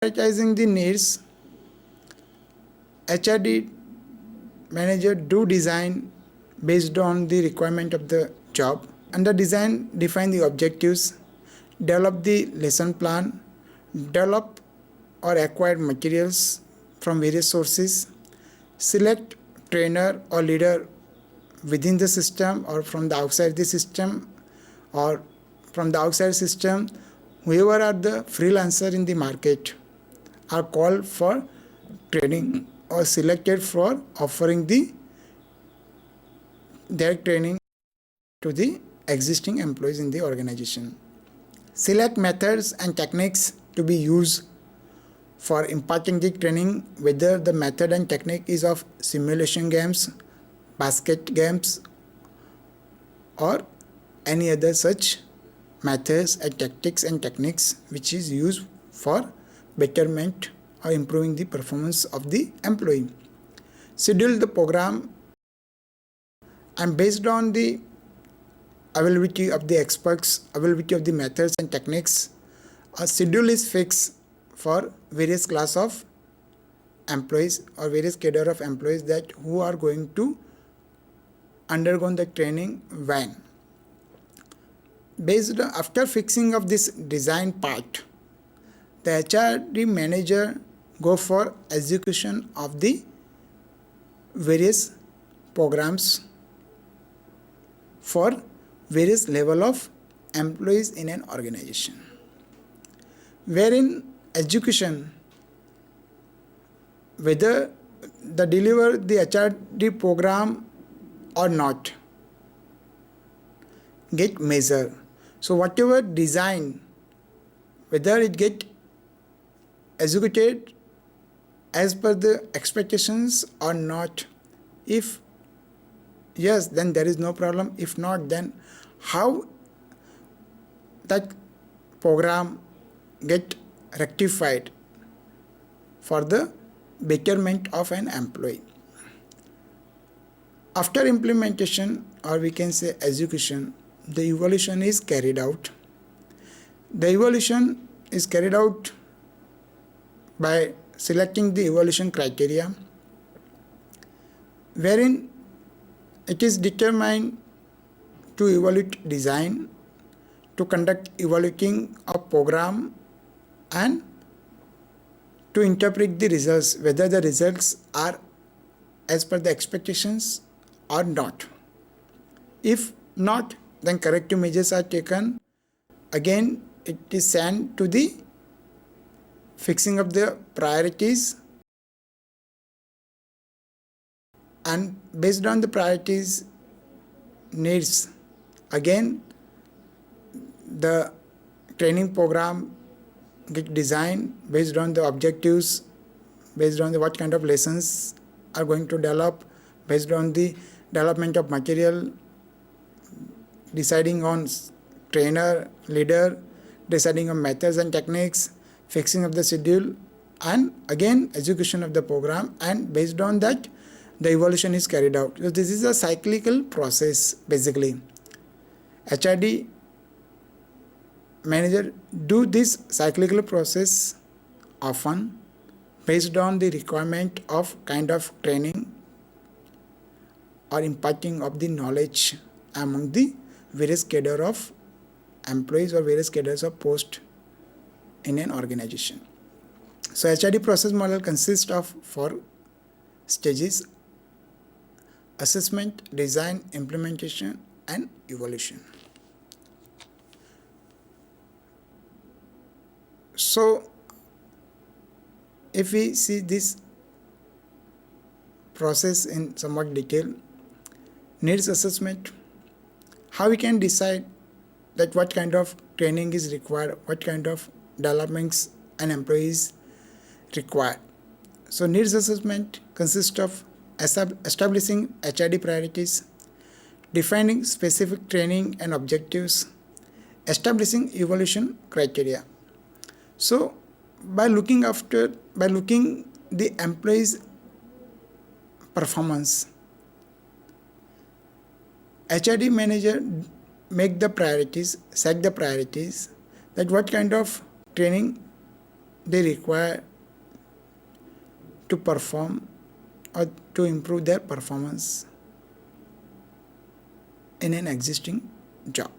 Prioritizing the needs, HRD manager do design based on the requirement of the job. Under design, define the objectives, develop the lesson plan, develop or acquire materials from various sources, select trainer or leader within the system or from the outside the system, or from the outside system, whoever are the freelancer in the market are called for training or selected for offering their training to the existing employees in the organization. Select methods and techniques to be used for imparting the training, whether the method and technique is of simulation games, basket games, or any other such methods and tactics and techniques which is used for betterment or improving the performance of the employee. Schedule the program, and based on the availability of the experts, availability of the methods and techniques, a schedule is fixed for various class of employees or various cadre of employees that who are going to undergo the training when. After fixing of this design part, the HRD manager go for execution of the various programs for various level of employees in an organization, wherein execution, whether the deliver the HRD program or not, get measured. So whatever design, whether it get executed as per the expectations or not. If yes, then there is no problem. If not, then how that program get rectified for the betterment of an employee. After implementation, or we can say execution, the evaluation is carried out. The evaluation is carried out by selecting the evaluation criteria, wherein it is determined to evaluate design, to conduct evaluating a program, and to interpret the results, whether the results are as per the expectations or not. If not, then corrective measures are taken. Again, it is sent to the fixing of the priorities, and based on the priorities needs, again the training program get designed based on the objectives, based on the what kind of lessons are going to develop, based on the development of material, deciding on trainer, leader, deciding on methods and techniques, fixing of the schedule, and again execution of the program, and based on that the evaluation is carried out. So this is a cyclical process basically. HRD manager do this cyclical process often based on the requirement of kind of training or imparting of the knowledge among the various cadre of employees or various cadres of post in an organization. So HRD process model consists of 4 stages: assessment, design, implementation, and evaluation. So if we see this process in somewhat detail, needs assessment, how we can decide that what kind of training is required, what kind of developments and employees required. So needs assessment consists of establishing HRD priorities, defining specific training and objectives, establishing evaluation criteria. So by looking the employees' performance, HRD manager make the priorities, set the priorities, that what kind of training they require to perform or to improve their performance in an existing job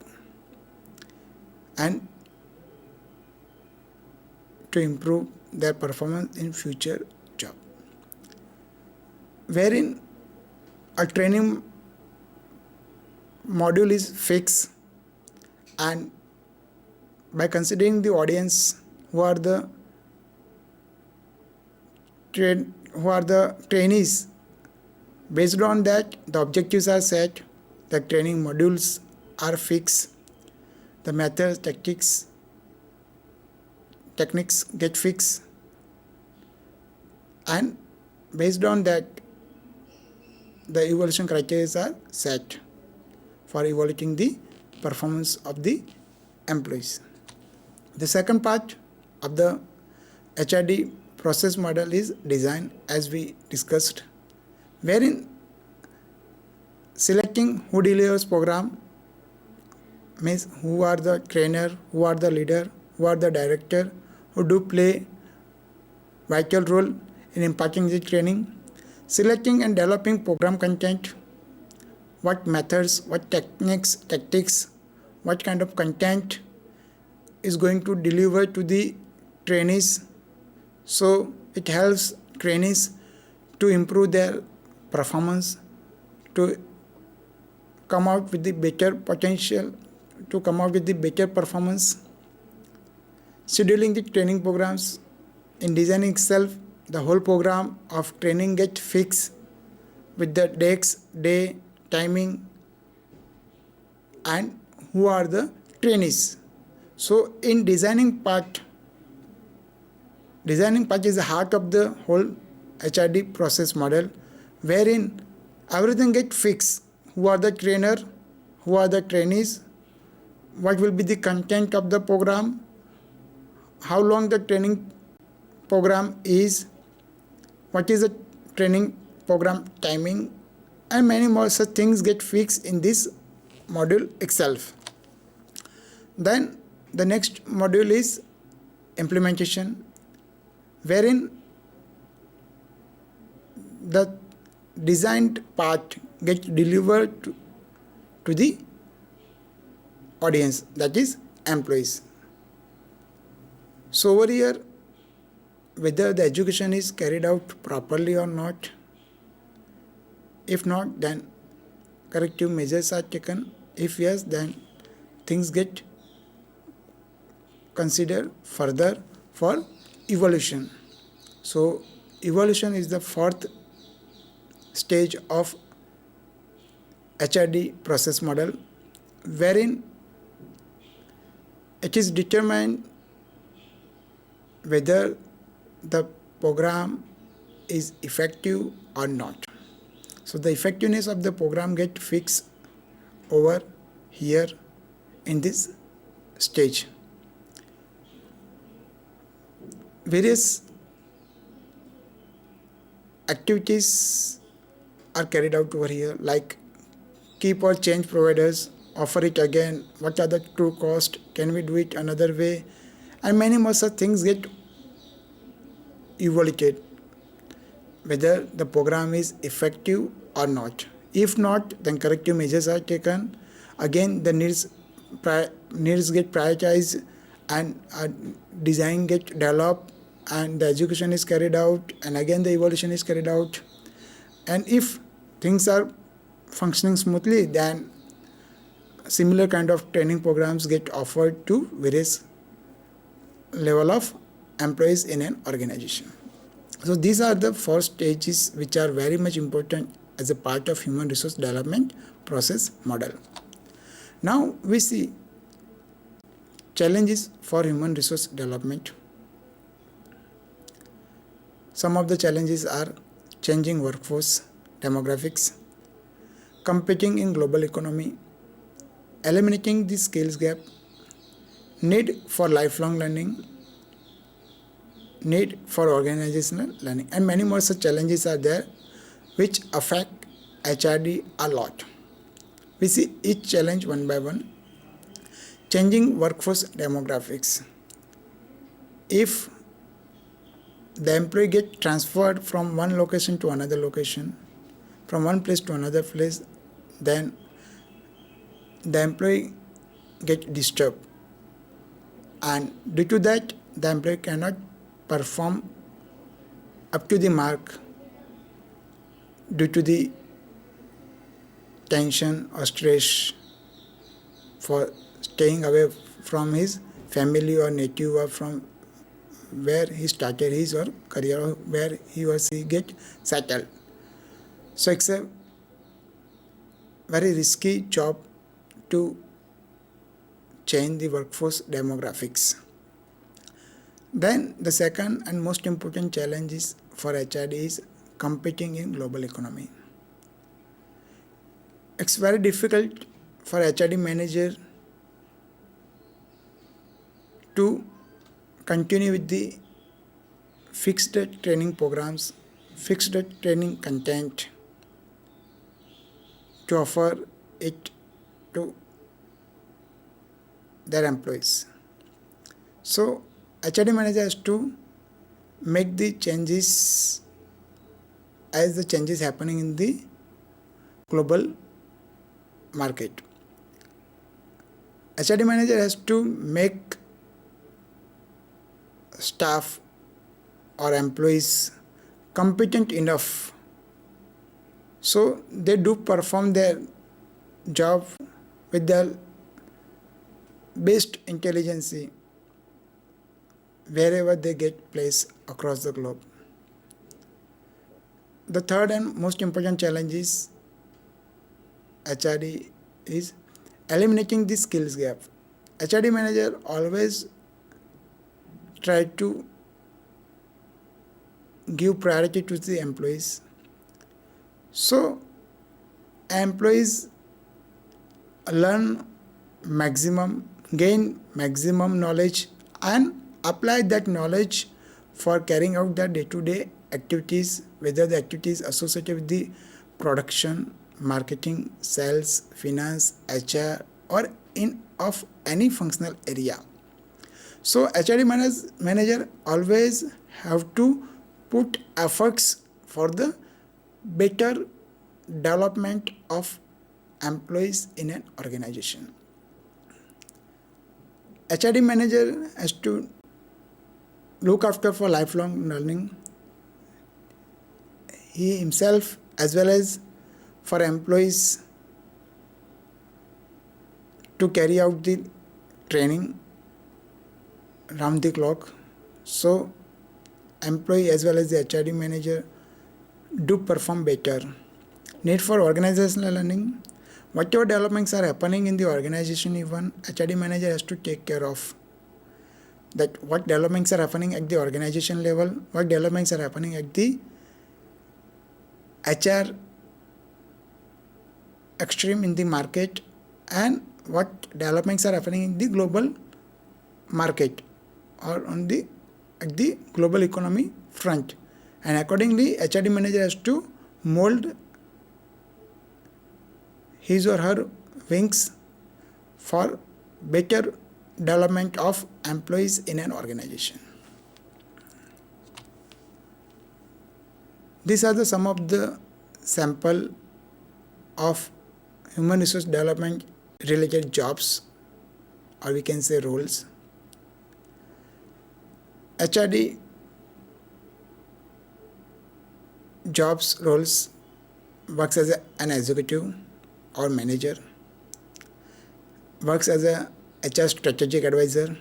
and to improve their performance in future job, wherein a training module is fixed, and by considering the audience who are the trainees, based on that the objectives are set, the training modules are fixed, the methods, techniques get fixed, and based on that the evaluation criteria are set for evaluating the performance of the employees. The second part of the HRD process model is design, as we discussed, wherein selecting who delivers program means who are the trainer, who are the leader, who are the director, who do play vital role in imparting the training, selecting and developing program content, what methods, what techniques, tactics, what kind of content is going to deliver to the trainees, so it helps trainees to improve their performance, to come out with the better potential, to come out with the better performance. Scheduling the training programs, in designing itself the whole program of training gets fixed with the dates, day, timing, and who are the trainees. So in designing part is the heart of the whole HRD process model, wherein everything gets fixed. Who are the trainer, who are the trainees, what will be the content of the program, how long the training program is, what is the training program timing, and many more such things get fixed in this module itself. Then the next module is implementation, wherein the designed part gets delivered to the audience, that is employees. So over here, whether the education is carried out properly or not, if not, then corrective measures are taken. If yes, then things get considered further for evaluation. So evaluation is the fourth stage of HRD process model, wherein it is determined whether the program is effective or not. So the effectiveness of the program gets fixed over here in this stage. Various activities are carried out over here, like keep or change providers, offer it again, what are the true cost, can we do it another way, and many more such things get evaluated whether the program is effective or not. If not, then corrective measures are taken. Again, the needs get prioritized, and design get developed, and the education is carried out, and again the evaluation is carried out. And if things are functioning smoothly, then similar kind of training programs get offered to various level of employees in an organization. So these are the four stages which are very much important as a part of human resource development process model. Now we see challenges for human resource development. Some of the challenges are changing workforce demographics, competing in global economy, eliminating the skills gap, need for lifelong learning, need for organizational learning, and many more such challenges are there which affect HRD a lot. We see each challenge one by one. Changing workforce demographics. If the employee get transferred from one location to another location, from one place to another place, then the employee get disturbed, and due to that the employee cannot perform up to the mark due to the tension or stress for staying away from his family or native or from where he started his or career or where he or she get settled. So it's a very risky job to change the workforce demographics. Then the second and most important challenge is for HRD is competing in global economy. It's very difficult for HRD manager to continue with the fixed training programs, fixed training content to offer it to their employees. So HRD manager has to make the changes as the changes happening in the global market. HRD manager has to make staff or employees competent enough so they do perform their job with their best intelligence wherever they get placed across the globe. The third and most important challenge is HRD is eliminating the skills gap. HRD manager always try to give priority to the employees. So employees learn maximum, gain maximum knowledge and apply that knowledge for carrying out their day-to-day activities, whether the activities associated with the production, marketing, sales, finance, HR or in of any functional area. So HRD manager always have to put efforts for the better development of employees in an organization. HRD manager has to look after for lifelong learning. He himself as well as for employees to carry out the training round the clock. So employee as well as the HRD manager do perform better. Need for organizational learning. Whatever developments are happening in the organization, even HRD manager has to take care of that what developments are happening at the organization level, what developments are happening at the HR extreme in the market, and what developments are happening in the global market or on the at the global economy front. And accordingly, HRD manager has to mold his or her wings for better development of employees in an organization. These are the some of the sample of human resource development related jobs, or we can say roles. HRD jobs roles works as an executive or manager, works as a HR strategic advisor,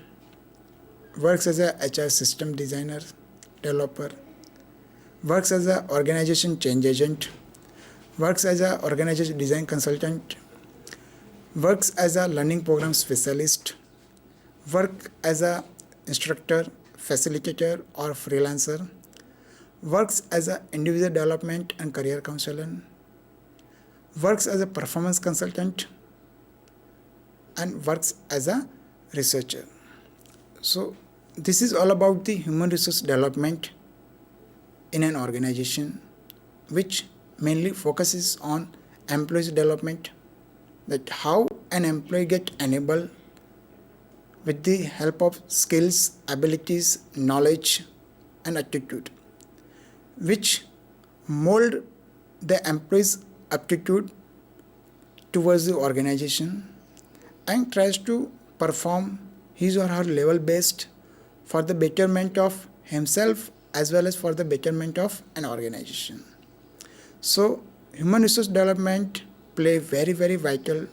works as a HR system designer, developer, works as a organization change agent, works as a organization design consultant, works as a learning program specialist, work as a instructor, facilitator or freelancer, works as a individual development and career counselor, works as a performance consultant, and works as a researcher. So this is all about the human resource development in an organization, which mainly focuses on employees development, that how an employee get enabled with the help of skills, abilities, knowledge and attitude, which mold the employee's aptitude towards the organization and tries to perform his or her level best for the betterment of himself as well as for the betterment of an organization. So human resource development play very vital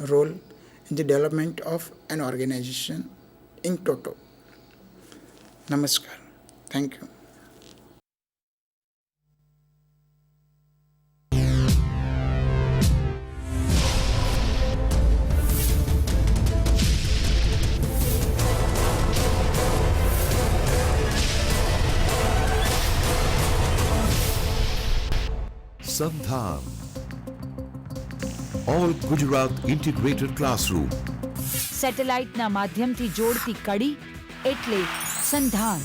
role in the development of an organization in toto. Namaskar. Thank you. Sandhan, All Gujarat Integrated Classroom. સેટેલાઇટના માધ્યમથી જોડતી કડી એટલે સંધાન.